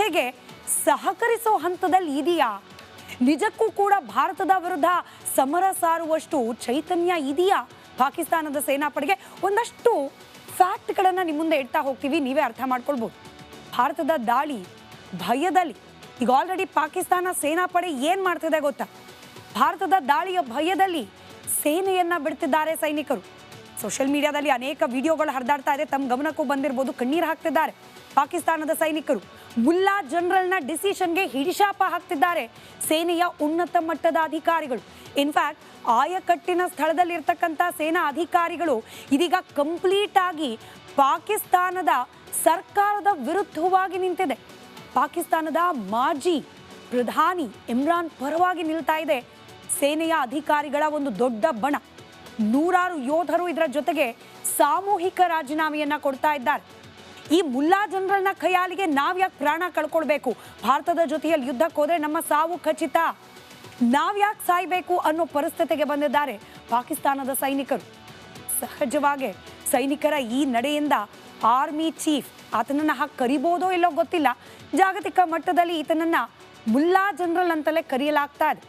ಇಚ್ಛೆಗೆ ಸಹಕರಿಸೋ ಹಂತದಲ್ಲಿ ಇದೆಯಾ? ನಿಜಕ್ಕೂ ಕೂಡ ಭಾರತದ ವಿರುದ್ಧ ಸಮರ ಸಾರುವಷ್ಟು ಚೈತನ್ಯ ಇದೆಯಾ ಪಾಕಿಸ್ತಾನದ ಸೇನಾಪಡೆಗೆ? ಒಂದಷ್ಟು ಫ್ಯಾಕ್ಟ್ಗಳನ್ನು ನಿಮ್ಮ ಮುಂದೆ ಇಡ್ತಾ ಹೋಗ್ತೀವಿ, ನೀವೇ ಅರ್ಥ ಮಾಡ್ಕೊಳ್ಬೋದು. ಭಾರತದ ದಾಳಿ ಭಯದಲ್ಲಿ ಈಗ ಆಲ್ರೆಡಿ ಪಾಕಿಸ್ತಾನ ಸೇನಾಪಡೆ ಏನು ಮಾಡ್ತಿದೆ ಗೊತ್ತಾ? ಭಾರತದ ದಾಳಿಯ ಭಯದಲ್ಲಿ ಸೇನೆಯನ್ನ ಬಿಡ್ತಿದ್ದಾರೆ ಸೈನಿಕರು. ಸೋಷಿಯಲ್ ಮೀಡಿಯಾದಲ್ಲಿ ಅನೇಕ ವಿಡಿಯೋಗಳು ಹರಿದಾಡ್ತಾ ಇದೆ, ತಮ್ಮ ಗಮನಕ್ಕೂ ಬಂದಿರಬಹುದು. ಕಣ್ಣೀರು ಹಾಕ್ತಿದ್ದಾರೆ ಪಾಕಿಸ್ತಾನದ ಸೈನಿಕರು. ಮುಲ್ಲಾ ಜನರಲ್ನ ಡಿಸಿಷನ್ಗೆ ಹಿಡಿಶಾಪ ಹಾಕ್ತಿದ್ದಾರೆ ಸೇನೆಯ ಉನ್ನತ ಮಟ್ಟದ ಅಧಿಕಾರಿಗಳು. ಇನ್ಫ್ಯಾಕ್ಟ್ ಆಯಕಟ್ಟಿನ ಸ್ಥಳದಲ್ಲಿ ಇರ್ತಕ್ಕಂಥ ಸೇನಾ ಅಧಿಕಾರಿಗಳು ಇದೀಗ ಕಂಪ್ಲೀಟ್ ಆಗಿ ಪಾಕಿಸ್ತಾನದ ಸರ್ಕಾರದ ವಿರುದ್ಧವಾಗಿ ನಿಂತಿದೆ. ಪಾಕಿಸ್ತಾನದ ಮಾಜಿ ಪ್ರಧಾನಿ ಇಮ್ರಾನ್ ಪರವಾಗಿ ನಿಲ್ತಾ ಇದೆ ಸೇನೆಯ ಅಧಿಕಾರಿಗಳ ಒಂದು ದೊಡ್ಡ ಬಣ. ನೂರಾರು ಯೋಧರು ಇದರ ಜೊತೆಗೆ ಸಾಮೂಹಿಕ ರಾಜೀನಾಮೆಯನ್ನ ಕೊಡ್ತಾ ಇದ್ದಾರೆ. ಈ ಮುಲ್ಲಾ ಜನರಲ್ನ ಖಯಾಲಿಗೆ ನಾವ್ಯಾಕೆ ಪ್ರಾಣ ಕಳ್ಕೊಳ್ಬೇಕು? ಭಾರತದ ಜೊತೆಯಲ್ಲಿ ಯುದ್ಧಕ್ಕೆ ಹೋದ್ರೆ ನಮ್ಮ ಸಾವು ಖಚಿತ, ನಾವ್ಯಾಕೆ ಸಾಯ್ಬೇಕು ಅನ್ನೋ ಪರಿಸ್ಥಿತಿಗೆ ಬಂದಿದ್ದಾರೆ ಪಾಕಿಸ್ತಾನದ ಸೈನಿಕರು. ಸಹಜವಾಗಿ ಸೈನಿಕರ ಈ ನಡೆಯಿಂದ ಆರ್ಮಿ ಚೀಫ್ ಆತನನ್ನ ಹಾಕಿ ಕರಿಬೋದೋ ಇಲ್ಲೋ ಗೊತ್ತಿಲ್ಲ, ಜಾಗತಿಕ ಮಟ್ಟದಲ್ಲಿ ಈತನನ್ನ ಮುಲ್ಲಾ ಜನರಲ್ ಅಂತಲೇ ಕರೆಯಲಾಗ್ತಾ ಇದೆ.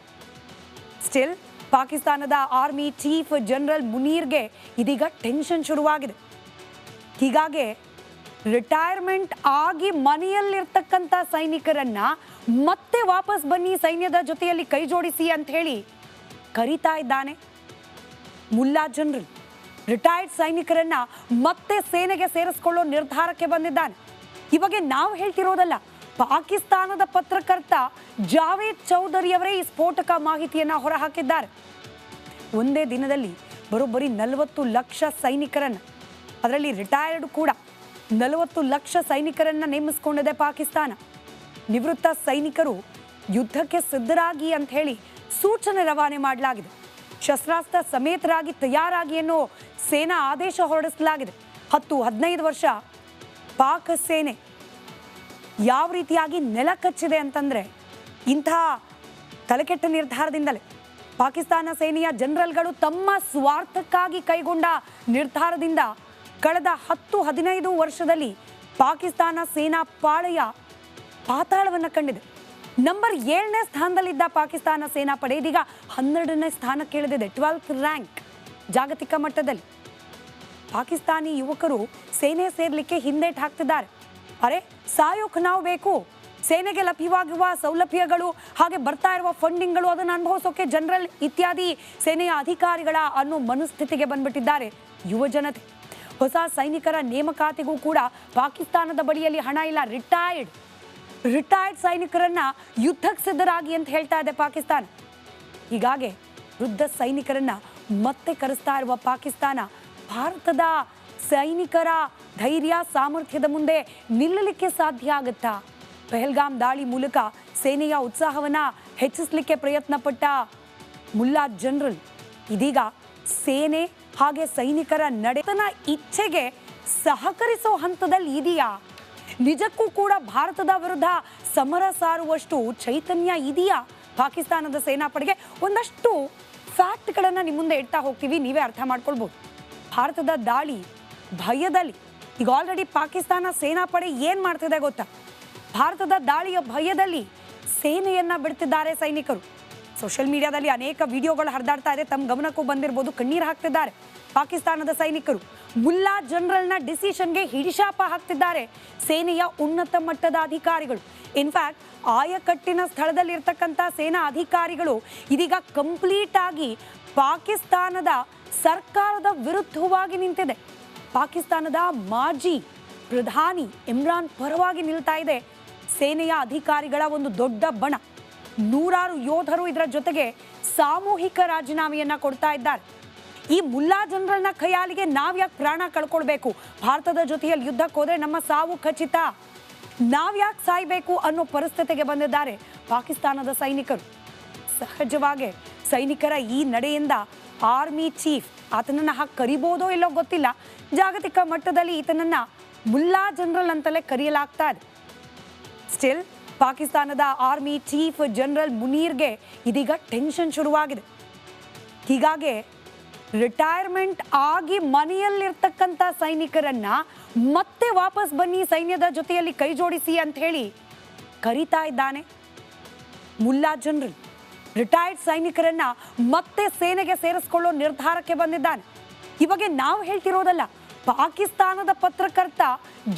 ಸ್ಟಿಲ್ ಪಾಕಿಸ್ತಾನದ ಆರ್ಮಿ ಚೀಫ್ ಜನರಲ್ ಮುನೀರ್ಗೆ ಇದೀಗ ಟೆನ್ಷನ್ ಶುರುವಾಗಿದೆ. ಹೀಗಾಗಿ ರಿಟೈರ್ಮೆಂಟ್ ಆಗಿ ಮನೆಯಲ್ಲಿರ್ತಕ್ಕಂಥ ಸೈನಿಕರನ್ನ ಮತ್ತೆ ವಾಪಸ್ ಬನ್ನಿ ಸೈನ್ಯದ ಜೊತೆಯಲ್ಲಿ ಕೈ ಜೋಡಿಸಿ ಅಂತ ಹೇಳಿ ಕರೀತಾ ಇದ್ದಾನೆ ಮುಲ್ಲಾ ಜನರಲ್. ರಿಟೈರ್ಡ್ ಸೈನಿಕರನ್ನ ಮತ್ತೆ ಸೇನೆಗೆ ಸೇರಿಸಿಕೊಳ್ಳೋ ನಿರ್ಧಾರಕ್ಕೆ ಬಂದಿದ್ದಾನೆ. ಈ ಬಗ್ಗೆ ನಾವು ಹೇಳ್ತಿರೋದಲ್ಲ, ಪಾಕಿಸ್ತಾನದ ಪತ್ರಕರ್ತ ಜಾವೇದ್ ಚೌಧರಿಯವರೇ ಈ ಸ್ಫೋಟಕ ಮಾಹಿತಿಯನ್ನ ಹೊರಹಾಕಿದ್ದಾರೆ. ಒಂದೇ ದಿನದಲ್ಲಿ ಬರೋಬ್ಬರಿ 40 ಲಕ್ಷ ಸೈನಿಕರನ್ನ, ಅದರಲ್ಲಿ ರಿಟೈರ್ಡ್ ಕೂಡ 40 ಲಕ್ಷ ಸೈನಿಕರನ್ನ ನೇಮಿಸಿಕೊಂಡಿದೆ ಪಾಕಿಸ್ತಾನ. ನಿವೃತ್ತ ಸೈನಿಕರು ಯುದ್ಧಕ್ಕೆ ಸಿದ್ಧರಾಗಿ ಅಂತ ಹೇಳಿ ಸೂಚನೆ ರವಾನೆ ಮಾಡಲಾಗಿದೆ. ಶಸ್ತ್ರಾಸ್ತ್ರ ಸಮೇತರಾಗಿ ತಯಾರಾಗಿ ಅನ್ನೋ ಸೇನಾ ಆದೇಶ ಹೊರಡಿಸಲಾಗಿದೆ. 10-15 ವರ್ಷ ಪಾಕ್ ಸೇನೆ ಯಾವ ರೀತಿಯಾಗಿ ನೆಲ ಕಚ್ಚಿದೆ ಅಂತಂದ್ರೆ ಇಂತಹ ತಲೆಕೆಟ್ಟ ನಿರ್ಧಾರದಿಂದಲೇ. ಪಾಕಿಸ್ತಾನ ಸೇನೆಯ ಜನರಲ್ಗಳು ತಮ್ಮ ಸ್ವಾರ್ಥಕ್ಕಾಗಿ ಕೈಗೊಂಡ ನಿರ್ಧಾರದಿಂದ ಕಳೆದ 10-15 ವರ್ಷದಲ್ಲಿ ಪಾಕಿಸ್ತಾನ ಸೇನಾ ಪಾಳೆಯ ಪಾತಾಳವನ್ನು ಕಂಡಿದೆ. ನಂಬರ್ 7ನೇ ಸ್ಥಾನದಲ್ಲಿದ್ದ ಪಾಕಿಸ್ತಾನ ಸೇನಾಪಡೆ ಇದೀಗ 12ನೇ ಸ್ಥಾನಕ್ಕೆ ಇಳಿದಿದೆ, 12th ರ್ಯಾಂಕ್ ಜಾಗತಿಕ ಮಟ್ಟದಲ್ಲಿ. ಪಾಕಿಸ್ತಾನಿ ಯುವಕರು ಸೇನೆ ಸೇರ್ಲಿಕ್ಕೆ ಹಿಂದೇಟು ಹಾಕ್ತಿದ್ದಾರೆ. ಅರೆ ಸಾಯೋಕ್ ನಾವು ಬೇಕು, ಸೇನೆಗೆ ಲಭ್ಯವಾಗುವ ಸೌಲಭ್ಯಗಳು ಹಾಗೆ ಬರ್ತಾ ಇರುವ ಫಂಡಿಂಗ್ಗಳು ಅದನ್ನು ಅನುಭವಿಸೋಕೆ ಜನರಲ್ ಇತ್ಯಾದಿ ಸೇನೆಯ ಅಧಿಕಾರಿಗಳ ಅನ್ನೋ ಮನಸ್ಥಿತಿಗೆ ಬಂದ್ಬಿಟ್ಟಿದ್ದಾರೆ ಯುವ ಜನತೆ. ಹೊಸ ಸೈನಿಕರ ನೇಮಕಾತಿಗೂ ಕೂಡ ಪಾಕಿಸ್ತಾನದ ಬಳಿಯಲ್ಲಿ ಹಣ ಇಲ್ಲ. ರಿಟೈರ್ಡ್ ಸೈನಿಕರನ್ನ ಯುದ್ಧಕ್ಕೆ ಸಿದ್ಧರಾಗಿ ಅಂತ ಹೇಳ್ತಾ ಇದೆ ಪಾಕಿಸ್ತಾನ. ಹೀಗಾಗಿ ವೃದ್ಧ ಸೈನಿಕರನ್ನ ಮತ್ತೆ ಕರೆಸ್ತಾ ಇರುವ ಪಾಕಿಸ್ತಾನ ಭಾರತದ ಸೈನಿಕರ ಧೈರ್ಯ ಸಾಮರ್ಥ್ಯದ ಮುಂದೆ ನಿಲ್ಲಲಿಕ್ಕೆ ಸಾಧ್ಯ ಆಗುತ್ತಾ? ಪಹಲ್ಗಾಮ್ ದಾಳಿ ಮೂಲಕ ಸೇನೆಯ ಉತ್ಸಾಹವನ್ನ ಹೆಚ್ಚಿಸಲಿಕ್ಕೆ ಪ್ರಯತ್ನ ಪಟ್ಟ ಮುಲ್ಲಾ ಜನರಲ್ ಇದೀಗ ಸೇನೆ ಹಾಗೆ ಸೈನಿಕರ ನಡೆತನ ಇಚ್ಛೆಗೆ ಸಹಕರಿಸೋ ಹಂತದಲ್ಲಿ ಇದೆಯಾ? ನಿಜಕ್ಕೂ ಕೂಡ ಭಾರತದ ವಿರುದ್ಧ ಸಮರ ಸಾರುವಷ್ಟು ಚೈತನ್ಯ ಇದೆಯಾ ಪಾಕಿಸ್ತಾನದ ಸೇನಾಪಡೆಗೆ? ಒಂದಷ್ಟು ಫ್ಯಾಕ್ಟ್ಗಳನ್ನು ನಿಮ್ಮ ಮುಂದೆ ಇಡ್ತಾ ಹೋಗ್ತೀವಿ, ನೀವೇ ಅರ್ಥ ಮಾಡ್ಕೊಳ್ಬೋದು. ಭಾರತದ ದಾಳಿ ಭಯದಲ್ಲಿ ಈಗ ಆಲ್ರೆಡಿ ಪಾಕಿಸ್ತಾನ ಸೇನಾಪಡೆ ಏನು ಮಾಡ್ತಿದೆ ಗೊತ್ತಾ? ಭಾರತದ ದಾಳಿಯ ಭಯದಲ್ಲಿ ಸೇನೆಯನ್ನ ಬಿಡ್ತಿದ್ದಾರೆ ಸೈನಿಕರು. ಸೋಷಿಯಲ್ ಮೀಡಿಯಾದಲ್ಲಿ ಅನೇಕ ವಿಡಿಯೋಗಳು ಹರಿದಾಡ್ತಾ ಇದೆ, ತಮ್ಮ ಗಮನಕ್ಕೂ ಬಂದಿರಬಹುದು. ಕಣ್ಣೀರು ಹಾಕ್ತಿದ್ದಾರೆ ಪಾಕಿಸ್ತಾನದ ಸೈನಿಕರು. ಮುಲ್ಲಾ ಜನರಲ್ನ ಡಿಸಿಷನ್ಗೆ ಹಿಡಿಶಾಪ ಹಾಕ್ತಿದ್ದಾರೆ ಸೇನೆಯ ಉನ್ನತ ಮಟ್ಟದ ಅಧಿಕಾರಿಗಳು. ಇನ್ಫ್ಯಾಕ್ಟ್ ಆಯಕಟ್ಟಿನ ಸ್ಥಳದಲ್ಲಿ ಇರ್ತಕ್ಕಂಥ ಸೇನಾ ಅಧಿಕಾರಿಗಳು ಇದೀಗ ಕಂಪ್ಲೀಟ್ ಆಗಿ ಪಾಕಿಸ್ತಾನದ ಸರ್ಕಾರದ ವಿರುದ್ಧವಾಗಿ ನಿಂತಿದೆ. ಪಾಕಿಸ್ತಾನದ ಮಾಜಿ ಪ್ರಧಾನಿ ಇಮ್ರಾನ್ ಪರವಾಗಿ ನಿಲ್ತಾ ಇದೆ ಸೇನೆಯ ಅಧಿಕಾರಿಗಳ ಒಂದು ದೊಡ್ಡ ಬಣ. ನೂರಾರು ಯೋಧರು ಇದರ ಜೊತೆಗೆ ಸಾಮೂಹಿಕ ರಾಜೀನಾಮೆಯನ್ನ ಕೊಡ್ತಾ ಇದ್ದಾರೆ. ಈ ಮುಲ್ಲಾ ಜನರಲ್ನ ಖಯಾಲಿಗೆ ನಾವ್ಯಾಕೆ ಪ್ರಾಣ ಕಳ್ಕೊಳ್ಬೇಕು? ಭಾರತದ ಜೊತೆಯಲ್ಲಿ ಯುದ್ಧಕ್ಕೆ ಹೋದ್ರೆ ನಮ್ಮ ಸಾವು ಖಚಿತ, ನಾವ್ಯಾಕೆ ಸಾಯ್ಬೇಕು ಅನ್ನೋ ಪರಿಸ್ಥಿತಿಗೆ ಬಂದಿದ್ದಾರೆ ಪಾಕಿಸ್ತಾನದ ಸೈನಿಕರು. ಸಹಜವಾಗಿ ಸೈನಿಕರ ಈ ನಡೆಯಿಂದ ಆರ್ಮಿ ಚೀಫ್ ಆತನನ್ನ ಹಾಕಿ ಕರಿಬೋದೋ ಇಲ್ಲೋ ಗೊತ್ತಿಲ್ಲ, ಜಾಗತಿಕ ಮಟ್ಟದಲ್ಲಿ ಈತನನ್ನ ಮುಲ್ಲಾ ಜನರಲ್ ಅಂತಲೇ ಕರೆಯಲಾಗ್ತಾ ಇದೆ. ಸ್ಟಿಲ್ ಪಾಕಿಸ್ತಾನದ ಆರ್ಮಿ ಚೀಫ್ ಜನರಲ್ ಮುನೀರ್ಗೆ ಇದೀಗ ಟೆನ್ಷನ್ ಶುರುವಾಗಿದೆ. ಹೀಗಾಗಿ ರಿಟೈರ್ಮೆಂಟ್ ಆಗಿ ಮನೆಯಲ್ಲಿರ್ತಕ್ಕಂಥ ಸೈನಿಕರನ್ನ ಮತ್ತೆ ವಾಪಸ್ ಬನ್ನಿ ಸೈನ್ಯದ ಜೊತೆಯಲ್ಲಿ ಕೈ ಜೋಡಿಸಿ ಅಂತ ಹೇಳಿ ಕರೀತಾ ಇದ್ದಾನೆ. ಮುಲ್ಲಾ ಜನರಲ್ ರಿಟೈರ್ಡ್ ಸೈನಿಕರನ್ನ ಮತ್ತೆ ಸೇನೆಗೆ ಸೇರಿಸಿಕೊಳ್ಳೋ ನಿರ್ಧಾರಕ್ಕೆ ಬಂದಿದ್ದಾನೆ. ಈ ಬಗ್ಗೆ ನಾವು ಹೇಳ್ತಿರೋದಲ್ಲ, ಪಾಕಿಸ್ತಾನದ ಪತ್ರಕರ್ತ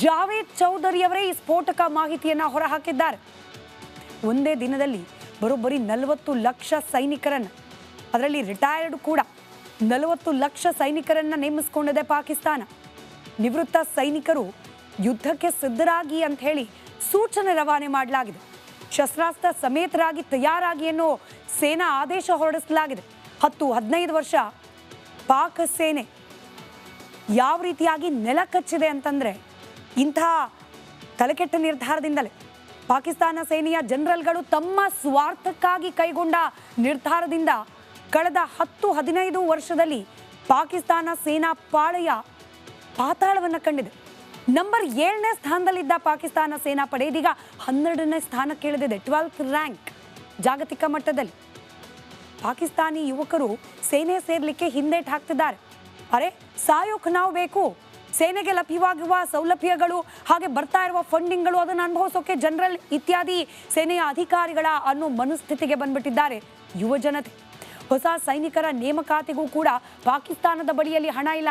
ಜಾವೇದ್ ಚೌಧರಿಯವರೇ ಈ ಸ್ಫೋಟಕ ಮಾಹಿತಿಯನ್ನ ಹೊರಹಾಕಿದ್ದಾರೆ. ಒಂದೇ ದಿನದಲ್ಲಿ ಬರೋಬ್ಬರಿ 40 ಲಕ್ಷ ಸೈನಿಕರನ್ನ, ಅದರಲ್ಲಿ ರಿಟೈರ್ಡ್ ಕೂಡ 40 ಲಕ್ಷ ಸೈನಿಕರನ್ನ ನೇಮಿಸಿಕೊಂಡಿದೆ ಪಾಕಿಸ್ತಾನ. ನಿವೃತ್ತ ಸೈನಿಕರು ಯುದ್ಧಕ್ಕೆ ಸಿದ್ಧರಾಗಿ ಅಂತ ಹೇಳಿ ಸೂಚನೆ ರವಾನೆ ಮಾಡಲಾಗಿದೆ. ಶಸ್ತ್ರಾಸ್ತ್ರ ಸಮೇತರಾಗಿ ತಯಾರಾಗಿ ಅನ್ನೋ ಸೇನಾ ಆದೇಶ ಹೊರಡಿಸಲಾಗಿದೆ. 10-15 ವರ್ಷ ಪಾಕ್ ಸೇನೆ ಯಾವ ರೀತಿಯಾಗಿ ನೆಲ ಕಚ್ಚಿದೆ ಅಂತಂದ್ರೆ ಇಂತಹ ತಲೆಕೆಟ್ಟ ನಿರ್ಧಾರದಿಂದಲೇ ಪಾಕಿಸ್ತಾನ ಸೇನೆಯ ಜನರಲ್ಗಳು ತಮ್ಮ ಸ್ವಾರ್ಥಕ್ಕಾಗಿ ಕೈಗೊಂಡ ನಿರ್ಧಾರದಿಂದ ಕಳೆದ 10-15 ವರ್ಷದಲ್ಲಿ ಪಾಕಿಸ್ತಾನ ಸೇನಾ ಪಾಳೆಯ ಪಾತಾಳವನ್ನು ಕಂಡಿದೆ. ನಂಬರ್ 7ನೇ ಸ್ಥಾನದಲ್ಲಿದ್ದ ಪಾಕಿಸ್ತಾನ ಸೇನಾ ಪಡೆ ಇದೀಗ 12ನೇ ಸ್ಥಾನಕ್ಕೆ ಇಳಿದಿದೆ. 12th ರ್ಯಾಂಕ್ ಜಾಗತಿಕ ಮಟ್ಟದಲ್ಲಿ. ಪಾಕಿಸ್ತಾನಿ ಯುವಕರು ಸೇನೆ ಸೇರ್ಲಿಕ್ಕೆ ಹಿಂದೇಟು ಹಾಕ್ತಿದ್ದಾರೆ. ಅರೆ, ಸಾಯೋಕ್ ನಾವು ಬೇಕು, ಸೇನೆಗೆ ಲಭ್ಯವಾಗುವ ಸೌಲಭ್ಯಗಳು ಹಾಗೆ ಬರ್ತಾ ಇರುವ ಫಂಡಿಂಗ್ಗಳು ಅದನ್ನು ಅನುಭವಿಸೋಕೆ ಜನರಲ್ ಇತ್ಯಾದಿ ಸೇನೆಯ ಅಧಿಕಾರಿಗಳ ಅನ್ನೋ ಮನಸ್ಥಿತಿಗೆ ಬಂದ್ಬಿಟ್ಟಿದ್ದಾರೆ ಯುವ ಜನತೆ. ಹೊಸ ಸೈನಿಕರ ನೇಮಕಾತಿಗೂ ಕೂಡ ಪಾಕಿಸ್ತಾನದ ಬಳಿಯಲ್ಲಿ ಹಣ ಇಲ್ಲ.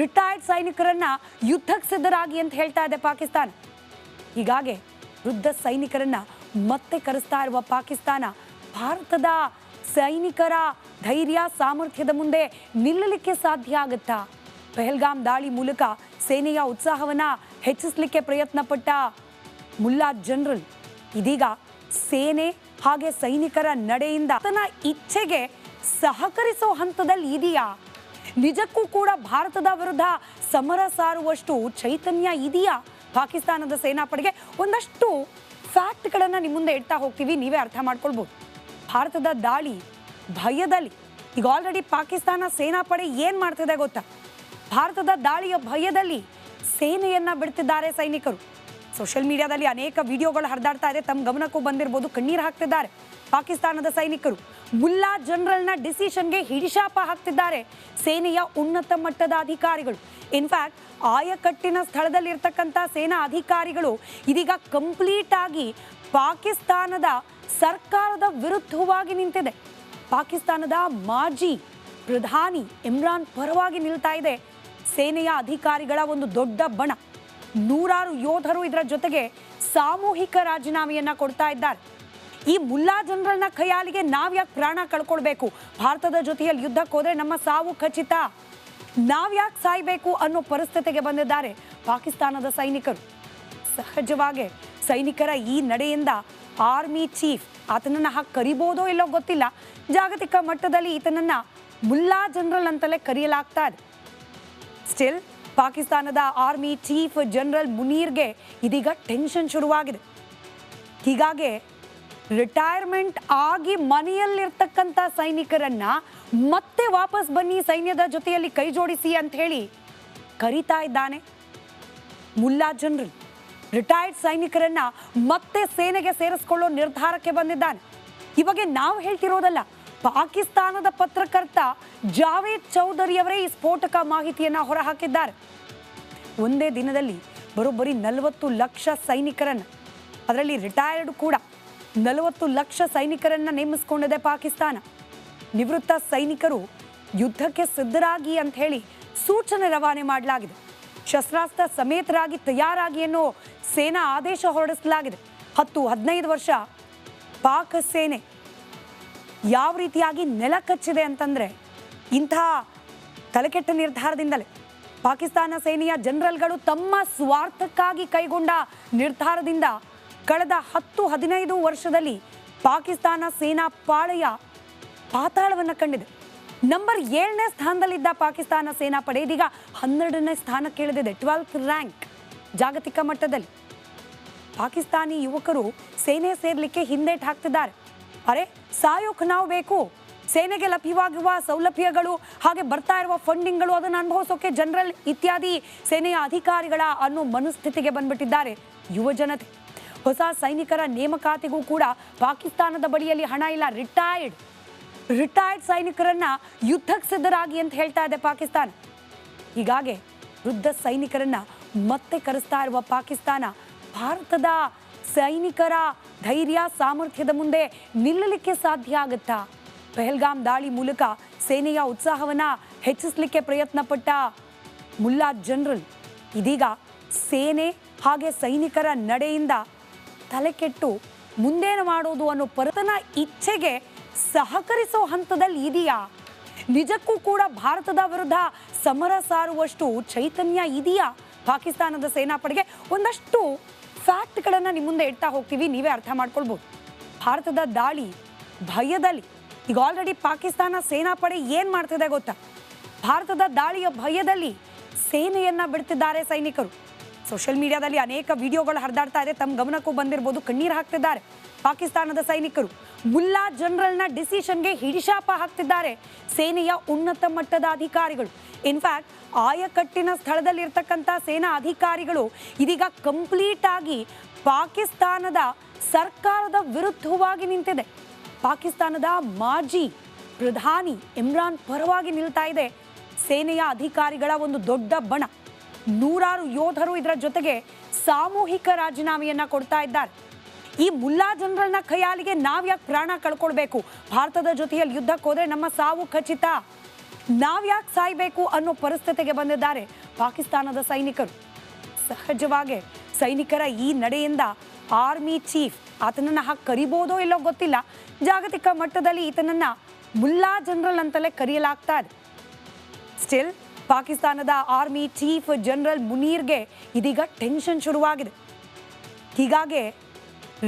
ರಿಟೈರ್ಡ್ ಸೈನಿಕರನ್ನ ಯುದ್ಧಕ್ಕೆ ಸಿದ್ಧರಾಗಿ ಅಂತ ಹೇಳ್ತಾ ಇದೆ ಪಾಕಿಸ್ತಾನ. ಹೀಗಾಗಿ ವೃದ್ಧ ಸೈನಿಕರನ್ನ ಮತ್ತೆ ಕರೆಸ್ತಾ ಇರುವ ಪಾಕಿಸ್ತಾನ ಭಾರತದ ಸೈನಿಕರ ಧೈರ್ಯ ಸಾಮರ್ಥ್ಯದ ಮುಂದೆ ನಿಲ್ಲಲಿಕ್ಕೆ ಸಾಧ್ಯ ಆಗುತ್ತಾ? ಪಹಲ್ಗಾಮ್ ದಾಳಿ ಮೂಲಕ ಸೇನೆಯ ಉತ್ಸಾಹವನ್ನ ಹೆಚ್ಚಿಸಲಿಕ್ಕೆ ಪ್ರಯತ್ನ ಪಟ್ಟ ಮುಲ್ಲಾ ಜನರಲ್ ಇದೀಗ ಸೇನೆ ಹಾಗೆ ಸೈನಿಕರ ನಡೆಯಿಂದ ತನ್ನ ಇಚ್ಛೆಗೆ ಸಹಕರಿಸೋ ಹಂತದಲ್ಲಿ ಇದೆಯಾ? ನಿಜಕ್ಕೂ ಕೂಡ ಭಾರತದ ವಿರುದ್ಧ ಸಮರ ಸಾರುವಷ್ಟು ಚೈತನ್ಯ ಇದೆಯಾ ಪಾಕಿಸ್ತಾನದ ಸೇನಾಪಡೆಗೆ? ಒಂದಷ್ಟು ಫ್ಯಾಕ್ಟ್ಗಳನ್ನು ನಿಮ್ಮ ಮುಂದೆ ಇಡ್ತಾ ಹೋಗ್ತೀವಿ, ನೀವೇ ಅರ್ಥ ಮಾಡ್ಕೊಳ್ಬೋದು. ಭಾರತದ ದಾಳಿ ಭಯದಲ್ಲಿ ಈಗ ಆಲ್ರೆಡಿ ಪಾಕಿಸ್ತಾನ ಸೇನಾಪಡೆ ಏನು ಮಾಡ್ತಿದೆ ಗೊತ್ತಾ? ಭಾರತದ ದಾಳಿಯ ಭಯದಲ್ಲಿ ಸೇನೆಯನ್ನ ಬಿಡ್ತಿದ್ದಾರೆ ಸೈನಿಕರು. ಸೋಷಿಯಲ್ ಮೀಡಿಯಾದಲ್ಲಿ ಅನೇಕ ವಿಡಿಯೋಗಳು ಹರಿದಾಡ್ತಾ ಇದೆ, ತಮ್ಮ ಗಮನಕ್ಕೂ ಬಂದಿರಬಹುದು. ಕಣ್ಣೀರು ಹಾಕ್ತಿದ್ದಾರೆ ಪಾಕಿಸ್ತಾನದ ಸೈನಿಕರು. ಮುಲ್ಲಾ ಜನರಲ್ನ ಡಿಸಿಷನ್ಗೆ ಹಿಡಿಶಾಪ ಹಾಕ್ತಿದ್ದಾರೆ ಸೇನೆಯ ಉನ್ನತ ಮಟ್ಟದ ಅಧಿಕಾರಿಗಳು. ಇನ್ಫ್ಯಾಕ್ಟ್ ಆಯಕಟ್ಟಿನ ಸ್ಥಳದಲ್ಲಿ ಇರ್ತಕ್ಕಂಥ ಸೇನಾ ಅಧಿಕಾರಿಗಳು ಇದೀಗ ಕಂಪ್ಲೀಟ್ ಆಗಿ ಪಾಕಿಸ್ತಾನದ ಸರ್ಕಾರದ ವಿರುದ್ಧವಾಗಿ ನಿಂತಿದೆ. ಪಾಕಿಸ್ತಾನದ ಮಾಜಿ ಪ್ರಧಾನಿ ಇಮ್ರಾನ್ ಪರವಾಗಿ ನಿಲ್ತಾ ಇದೆ ಸೇನೆಯ ಅಧಿಕಾರಿಗಳ ಒಂದು ದೊಡ್ಡ ಬಣ. 100 ಯೋಧರು ಇದರ ಜೊತೆಗೆ ಸಾಮೂಹಿಕ ರಾಜೀನಾಮೆಯನ್ನ ಕೊಡ್ತಾ ಇದ್ದಾರೆ. ಈ ಮುಲ್ಲಾ ಜನರಲ್ನ ಖಯಾಲಿಗೆ ನಾವ್ಯಾಕೆ ಪ್ರಾಣ ಕಳ್ಕೊಳ್ಬೇಕು? ಭಾರತದ ಜೊತೆಯಲ್ಲಿ ಯುದ್ಧಕ್ಕೆ ಹೋದ್ರೆ ನಮ್ಮ ಸಾವು ಖಚಿತ, ನಾವ್ಯಾಕೆ ಸಾಯ್ಬೇಕು ಅನ್ನೋ ಪರಿಸ್ಥಿತಿಗೆ ಬಂದಿದ್ದಾರೆ ಪಾಕಿಸ್ತಾನದ ಸೈನಿಕರು. ಸಹಜವಾಗಿ ಸೈನಿಕರ ಈ ನಡೆಯಿಂದ ಆರ್ಮಿ ಚೀಫ್, ಆತನನ್ನ ಹಾಕಿ ಕರಿಬೋದೋ ಇಲ್ಲೋ ಗೊತ್ತಿಲ್ಲ, ಜಾಗತಿಕ ಮಟ್ಟದಲ್ಲಿ ಈತನನ್ನ ಮುಲ್ಲಾ ಜನರಲ್ ಅಂತಲೇ ಕರೆಯಲಾಗ್ತಾ ಇದೆ. ಸ್ಟಿಲ್ ಪಾಕಿಸ್ತಾನದ ಆರ್ಮಿ ಚೀಫ್ ಜನರಲ್ ಮುನೀರ್ಗೆ ಇದೀಗ ಟೆನ್ಷನ್ ಶುರುವಾಗಿದೆ. ಹೀಗಾಗಿ ರಿಟೈರ್ಮೆಂಟ್ ಆಗಿ ಮನೆಯಲ್ಲಿರ್ತಕ್ಕಂಥ ಸೈನಿಕರನ್ನ ಮತ್ತೆ ವಾಪಸ್ ಬನ್ನಿ, ಸೈನ್ಯದ ಜೊತೆಯಲ್ಲಿ ಕೈ ಜೋಡಿಸಿ ಅಂತ ಹೇಳಿ ಕರೀತಾ ಇದ್ದಾನೆ ಮುಲ್ಲಾ ಜನರಲ್. ರಿಟೈರ್ಡ್ ಸೈನಿಕರನ್ನ ಮತ್ತೆ ಸೇನೆಗೆ ಸೇರಿಸಿಕೊಳ್ಳೋ ನಿರ್ಧಾರಕ್ಕೆ ಬಂದಿದ್ದಾನೆ. ಈ ಬಗ್ಗೆ ನಾವು ಹೇಳ್ತಿರೋದಲ್ಲ, ಪಾಕಿಸ್ತಾನದ ಪತ್ರಕರ್ತ ಜಾವೇದ್ ಚೌಧರಿಯವರೇ ಈ ಸ್ಫೋಟಕ ಮಾಹಿತಿಯನ್ನ ಹೊರಹಾಕಿದ್ದಾರೆ. ಒಂದೇ ದಿನದಲ್ಲಿ ಬರೋಬ್ಬರಿ 40 ಲಕ್ಷ ಸೈನಿಕರನ್ನ, ಅದರಲ್ಲಿ ರಿಟೈರ್ಡ್ ಕೂಡ 40 ಲಕ್ಷ ಸೈನಿಕರನ್ನ ನೇಮಿಸಿಕೊಂಡಿದೆ ಪಾಕಿಸ್ತಾನ. ನಿವೃತ್ತ ಸೈನಿಕರು ಯುದ್ಧಕ್ಕೆ ಸಿದ್ಧರಾಗಿ ಅಂತ ಹೇಳಿ ಸೂಚನೆ ರವಾನೆ ಮಾಡಲಾಗಿದೆ. ಶಸ್ತ್ರಾಸ್ತ್ರ ಸಮೇತರಾಗಿ ತಯಾರಾಗಿ ಅನ್ನೋ ಸೇನಾ ಆದೇಶ ಹೊರಡಿಸಲಾಗಿದೆ. 10-15 ವರ್ಷ ಪಾಕ್ ಸೇನೆ ಯಾವ ರೀತಿಯಾಗಿ ನೆಲ ಕಚ್ಚಿದೆ ಅಂತಂದ್ರೆ ಇಂತಹ ತಲೆಕೆಟ್ಟ ನಿರ್ಧಾರದಿಂದಲೇ ಪಾಕಿಸ್ತಾನ ಸೇನೆಯ ಜನರಲ್ಗಳು ತಮ್ಮ ಸ್ವಾರ್ಥಕ್ಕಾಗಿ ಕೈಗೊಂಡ ನಿರ್ಧಾರದಿಂದ ಕಳೆದ 10-15 ವರ್ಷದಲ್ಲಿ ಪಾಕಿಸ್ತಾನ ಸೇನಾ ಪಾಳೆಯ ಪಾತಾಳವನ್ನು ಕಂಡಿದೆ. ನಂಬರ್ 7ನೇ ಸ್ಥಾನದಲ್ಲಿದ್ದ ಪಾಕಿಸ್ತಾನ ಸೇನಾ ಪಡೆ ಇದೀಗ 12ನೇ ಸ್ಥಾನಕ್ಕೆ ಇಳಿದಿದೆ. 12th ರ್ಯಾಂಕ್ ಜಾಗತಿಕ ಮಟ್ಟದಲ್ಲಿ. ಪಾಕಿಸ್ತಾನಿ ಯುವಕರು ಸೇನೆ ಸೇರ್ಲಿಕ್ಕೆ ಹಿಂದೇಟು ಹಾಕ್ತಿದ್ದಾರೆ. ಅರೆ, ಸಾಯೋಕ್ ನಾವು ಬೇಕು, ಸೇನೆಗೆ ಲಭ್ಯವಾಗುವ ಸೌಲಭ್ಯಗಳು ಹಾಗೆ ಬರ್ತಾ ಇರುವ ಫಂಡಿಂಗ್ಗಳು ಅದನ್ನು ಅನುಭವಿಸೋಕೆ ಜನರಲ್ ಇತ್ಯಾದಿ ಸೇನೆಯ ಅಧಿಕಾರಿಗಳ ಅನ್ನೋ ಮನಸ್ಥಿತಿಗೆ ಬಂದ್ಬಿಟ್ಟಿದ್ದಾರೆ ಯುವ ಜನತೆ. ಹೊಸ ಸೈನಿಕರ ನೇಮಕಾತಿಗೂ ಕೂಡ ಪಾಕಿಸ್ತಾನದ ಬಳಿಯಲ್ಲಿ ಹಣ ಇಲ್ಲ. ರಿಟೈರ್ಡ್ ಸೈನಿಕರನ್ನ ಯುದ್ಧಕ್ಕೆ ಸಿದ್ಧರಾಗಿ ಅಂತ ಹೇಳ್ತಾ ಇದೆ ಪಾಕಿಸ್ತಾನ. ಹೀಗಾಗಿ ವೃದ್ಧ ಸೈನಿಕರನ್ನ ಮತ್ತೆ ಕರೆಸ್ತಾ ಇರುವ ಪಾಕಿಸ್ತಾನ ಭಾರತದ ಸೈನಿಕರ ಧೈರ್ಯ ಸಾಮರ್ಥ್ಯದ ಮುಂದೆ ನಿಲ್ಲಲಿಕ್ಕೆ ಸಾಧ್ಯ ಆಗುತ್ತಾ? ಪಹಲ್ಗಾಮ್ ದಾಳಿ ಮೂಲಕ ಸೇನೆಯ ಉತ್ಸಾಹವನ್ನ ಹೆಚ್ಚಿಸಲಿಕ್ಕೆ ಪ್ರಯತ್ನ ಪಟ್ಟ ಮುಲ್ಲಾ ಜನರಲ್ ಇದೀಗ ಸೇನೆ ಹಾಗೆ ಸೈನಿಕರ ನಡೆಯಿಂದ ತಲೆಕೆಟ್ಟು ಮುಂದೇನು ಮಾಡೋದು ಅನ್ನೋ ಪರತನ ಇಚ್ಛೆಗೆ ಸಹಕರಿಸೋ ಹಂತದಲ್ಲಿ ಇದೆಯಾ? ನಿಜಕ್ಕೂ ಕೂಡ ಭಾರತದ ವಿರುದ್ಧ ಸಮರ ಸಾರುವಷ್ಟು ಚೈತನ್ಯ ಇದೆಯಾ ಪಾಕಿಸ್ತಾನದ ಸೇನಾಪಡೆಗೆ? ಒಂದಷ್ಟು ಫ್ಯಾಕ್ಟ್ಗಳನ್ನು ನಿಮ್ಮ ಮುಂದೆ ಇಡ್ತಾ ಹೋಗ್ತೀವಿ, ನೀವೇ ಅರ್ಥ ಮಾಡ್ಕೊಳ್ಬೋದು. ಭಾರತದ ದಾಳಿ ಭಯದಲ್ಲಿ ಈಗ ಆಲ್ರೆಡಿ ಪಾಕಿಸ್ತಾನ ಸೇನಾಪಡೆ ಏನು ಮಾಡ್ತಿದೆ ಗೊತ್ತಾ? ಭಾರತದ ದಾಳಿಯ ಭಯದಲ್ಲಿ ಸೇನೆಯನ್ನ ಬಿಡ್ತಿದ್ದಾರೆ ಸೈನಿಕರು. ಸೋಷಿಯಲ್ ಮೀಡಿಯಾದಲ್ಲಿ ಅನೇಕ ವಿಡಿಯೋಗಳು ಹರಿದಾಡ್ತಾ ಇದೆ, ತಮ್ಮ ಗಮನಕ್ಕೂ ಬಂದಿರಬಹುದು. ಕಣ್ಣೀರು ಹಾಕ್ತಿದ್ದಾರೆ ಪಾಕಿಸ್ತಾನದ ಸೈನಿಕರು. ಮುಲ್ಲಾ ಜನರಲ್ನ ಡಿಸಿಷನ್ಗೆ ಹಿಡಿಶಾಪ ಹಾಕ್ತಿದ್ದಾರೆ ಸೇನೆಯ ಉನ್ನತ ಮಟ್ಟದ ಅಧಿಕಾರಿಗಳು. ಇನ್ಫ್ಯಾಕ್ಟ್ ಆಯಕಟ್ಟಿನ ಸ್ಥಳದಲ್ಲಿ ಇರ್ತಕ್ಕಂಥ ಸೇನಾ ಅಧಿಕಾರಿಗಳು ಇದೀಗ ಕಂಪ್ಲೀಟ್ ಆಗಿ ಪಾಕಿಸ್ತಾನದ ಸರ್ಕಾರದ ವಿರುದ್ಧವಾಗಿ ನಿಂತಿದೆ. ಪಾಕಿಸ್ತಾನದ ಮಾಜಿ ಪ್ರಧಾನಿ ಇಮ್ರಾನ್ ಪರವಾಗಿ ನಿಲ್ತಾ ಇದೆ ಸೇನೆಯ ಅಧಿಕಾರಿಗಳ ಒಂದು ದೊಡ್ಡ ಬಣ. ನೂರಾರು ಯೋಧರು ಇದರ ಜೊತೆಗೆ ಸಾಮೂಹಿಕ ರಾಜೀನಾಮೆಯನ್ನ ಕೊಡ್ತಾ ಇದ್ದಾರೆ. ಈ ಮುಲ್ಲಾ ಜನರಲ್ನ ಖಯಾಲಿಗೆ ನಾವ್ಯಾಕೆ ಪ್ರಾಣ ಕಳ್ಕೊಳ್ಬೇಕು? ಭಾರತದ ಜೊತೆಯಲ್ಲಿ ಯುದ್ಧಕ್ಕೆ ಹೋದ್ರೆ ನಮ್ಮ ಸಾವು ಖಚಿತ, ನಾವ್ಯಾಕೆ ಸಾಯ್ಬೇಕು ಅನ್ನೋ ಪರಿಸ್ಥಿತಿಗೆ ಬಂದಿದ್ದಾರೆ ಪಾಕಿಸ್ತಾನದ ಸೈನಿಕರು. ಸಹಜವಾಗಿ ಸೈನಿಕರ ಈ ನಡೆಯಿಂದ ಆರ್ಮಿ ಚೀಫ್, ಆತನನ್ನ ಹಾಕಿ ಕರಿಬೋದೋ ಇಲ್ಲೋ ಗೊತ್ತಿಲ್ಲ, ಜಾಗತಿಕ ಮಟ್ಟದಲ್ಲಿ ಈತನನ್ನ ಮುಲ್ಲಾ ಜನರಲ್ ಅಂತಲೇ ಕರೆಯಲಾಗ್ತಾ ಇದೆ. ಸ್ಟಿಲ್ ಪಾಕಿಸ್ತಾನದ ಆರ್ಮಿ ಚೀಫ್ ಜನರಲ್ ಮುನೀರ್ಗೆ ಇದೀಗ ಟೆನ್ಷನ್ ಶುರುವಾಗಿದೆ. ಹೀಗಾಗಿ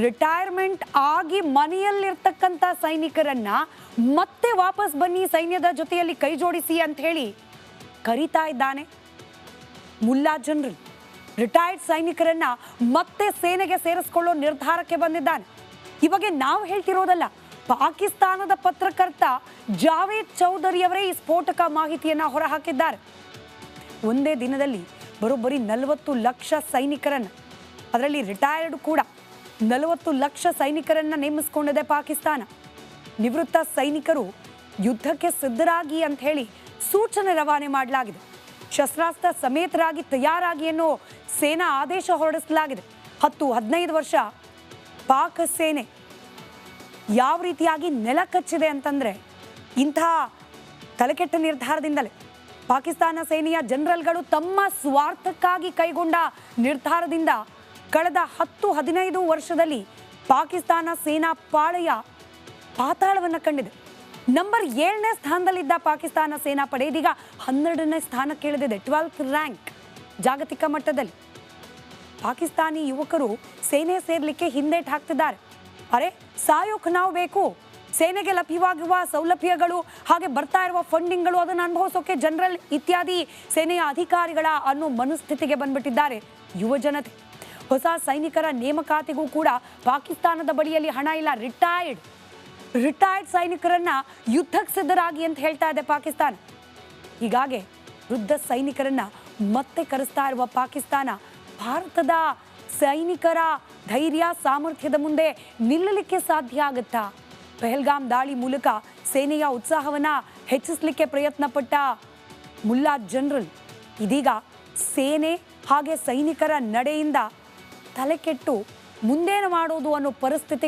ರಿಟೈರ್ಮೆಂಟ್ ಆಗಿ ಮನೆಯಲ್ಲಿರ್ತಕ್ಕಂಥ ಸೈನಿಕರನ್ನ ಮತ್ತೆ ವಾಪಸ್ ಬನ್ನಿ ಸೈನ್ಯದ ಜೊತೆಯಲ್ಲಿ ಕೈ ಜೋಡಿಸಿ ಅಂತ ಹೇಳಿ ಕರೀತಾ ಇದ್ದಾನೆ ಮುಲ್ಲಾ ಜನರಲ್. ರಿಟೈರ್ಡ್ ಸೈನಿಕರನ್ನ ಮತ್ತೆ ಸೇನೆಗೆ ಸೇರಿಸಿಕೊಳ್ಳೋ ನಿರ್ಧಾರಕ್ಕೆ ಬಂದಿದ್ದಾನೆ. ಈ ಬಗ್ಗೆ ನಾವು ಹೇಳ್ತಿರೋದಲ್ಲ, ಪಾಕಿಸ್ತಾನದ ಪತ್ರಕರ್ತ ಜಾವೇದ್ ಚೌಧರಿಯವರೇ ಈ ಸ್ಫೋಟಕ ಮಾಹಿತಿಯನ್ನ ಹೊರಹಾಕಿದ್ದಾರೆ. ಒಂದೇ ದಿನದಲ್ಲಿ ಬರೋಬ್ಬರಿ 40 ಲಕ್ಷ ಸೈನಿಕರನ್ನ, ಅದರಲ್ಲಿ ರಿಟೈರ್ಡ್ ಕೂಡ 40 ಲಕ್ಷ ಸೈನಿಕರನ್ನ ನೇಮಿಸಿಕೊಂಡಿದೆ ಪಾಕಿಸ್ತಾನ. ನಿವೃತ್ತ ಸೈನಿಕರು ಯುದ್ಧಕ್ಕೆ ಸಿದ್ಧರಾಗಿ ಅಂತ ಹೇಳಿ ಸೂಚನೆ ರವಾನೆ ಮಾಡಲಾಗಿದೆ. ಶಸ್ತ್ರಾಸ್ತ್ರ ಸಮೇತರಾಗಿ ತಯಾರಾಗಿ ಅನ್ನೋ ಸೇನಾ ಆದೇಶ ಹೊರಡಿಸಲಾಗಿದೆ. 10-15 ವರ್ಷ ಪಾಕ್ ಸೇನೆ ಯಾವ ರೀತಿಯಾಗಿ ನೆಲ ಕಚ್ಚಿದೆ ಅಂತಂದ್ರೆ ಇಂತಹ ತಲೆಕೆಟ್ಟ ನಿರ್ಧಾರದಿಂದಲೇ. ಪಾಕಿಸ್ತಾನ ಸೇನೆಯ ಜನರಲ್ಗಳು ತಮ್ಮ ಸ್ವಾರ್ಥಕ್ಕಾಗಿ ಕೈಗೊಂಡ ನಿರ್ಧಾರದಿಂದ ಕಳೆದ 10-15 ವರ್ಷದಲ್ಲಿ ಪಾಕಿಸ್ತಾನ ಸೇನಾ ಪಾಳೆಯ ಪಾತಾಳವನ್ನು ಕಂಡಿದೆ. ನಂಬರ್ 7ನೇ ಸ್ಥಾನದಲ್ಲಿದ್ದ ಪಾಕಿಸ್ತಾನ ಸೇನಾಪಡೆ ಇದೀಗ 12ನೇ ಸ್ಥಾನಕ್ಕೆ ಇಳಿದಿದೆ, 12th ರ್ಯಾಂಕ್ ಜಾಗತಿಕ ಮಟ್ಟದಲ್ಲಿ. ಪಾಕಿಸ್ತಾನಿ ಯುವಕರು ಸೇನೆ ಸೇರ್ಲಿಕ್ಕೆ ಹಿಂದೇಟು ಹಾಕ್ತಿದ್ದಾರೆ. ಅರೆ ಸಾಯೋಕ್ ನಾವು ಬೇಕು, ಸೇನೆಗೆ ಲಭ್ಯವಾಗುವ ಸೌಲಭ್ಯಗಳು ಹಾಗೆ ಬರ್ತಾ ಇರುವ ಫಂಡಿಂಗ್ಗಳು ಅದನ್ನು ಅನುಭವಿಸೋಕೆ ಜನರಲ್ ಇತ್ಯಾದಿ ಸೇನೆಯ ಅಧಿಕಾರಿಗಳ ಅನ್ನೋ ಮನಸ್ಥಿತಿಗೆ ಬಂದ್ಬಿಟ್ಟಿದ್ದಾರೆ ಯುವ ಜನತೆ. ಹೊಸ ಸೈನಿಕರ ನೇಮಕಾತಿಗೂ ಕೂಡ ಪಾಕಿಸ್ತಾನದ ಬಳಿಯಲ್ಲಿ ಹಣ ಇಲ್ಲ. ರಿಟೈರ್ಡ್ ಸೈನಿಕರನ್ನ ಯುದ್ಧಕ್ಕೆ ಸಿದ್ಧರಾಗಿ ಅಂತ ಹೇಳ್ತಾ ಇದೆ ಪಾಕಿಸ್ತಾನ. ಹೀಗಾಗಿ ವೃದ್ಧ ಸೈನಿಕರನ್ನ ಮತ್ತೆ ಕರೆಸ್ತಾ ಇರುವ ಪಾಕಿಸ್ತಾನ ಭಾರತದ ಸೈನಿಕರ ಧೈರ್ಯ ಸಾಮರ್ಥ್ಯದ ಮುಂದೆ ನಿಲ್ಲಲಿಕ್ಕೆ ಸಾಧ್ಯ ಆಗುತ್ತಾ? ಪಹಲ್ಗಾಮ್ ದಾಳಿ ಮೂಲಕ ಸೇನೆಯ ಉತ್ಸಾಹವನ್ನ ಹೆಚ್ಚಿಸಲಿಕ್ಕೆ ಪ್ರಯತ್ನ ಪಟ್ಟ ಮುಲ್ಲಾ ಜನರಲ್ ಇದೀಗ ಸೇನೆ ಹಾಗೆ ಸೈನಿಕರ ನಡೆಯಿಂದ ತಲೆಕೆಟ್ಟು ಮುಂದೇನು ಮಾಡೋದು ಅನ್ನೋ ಪರಿಸ್ಥಿತಿಗೆ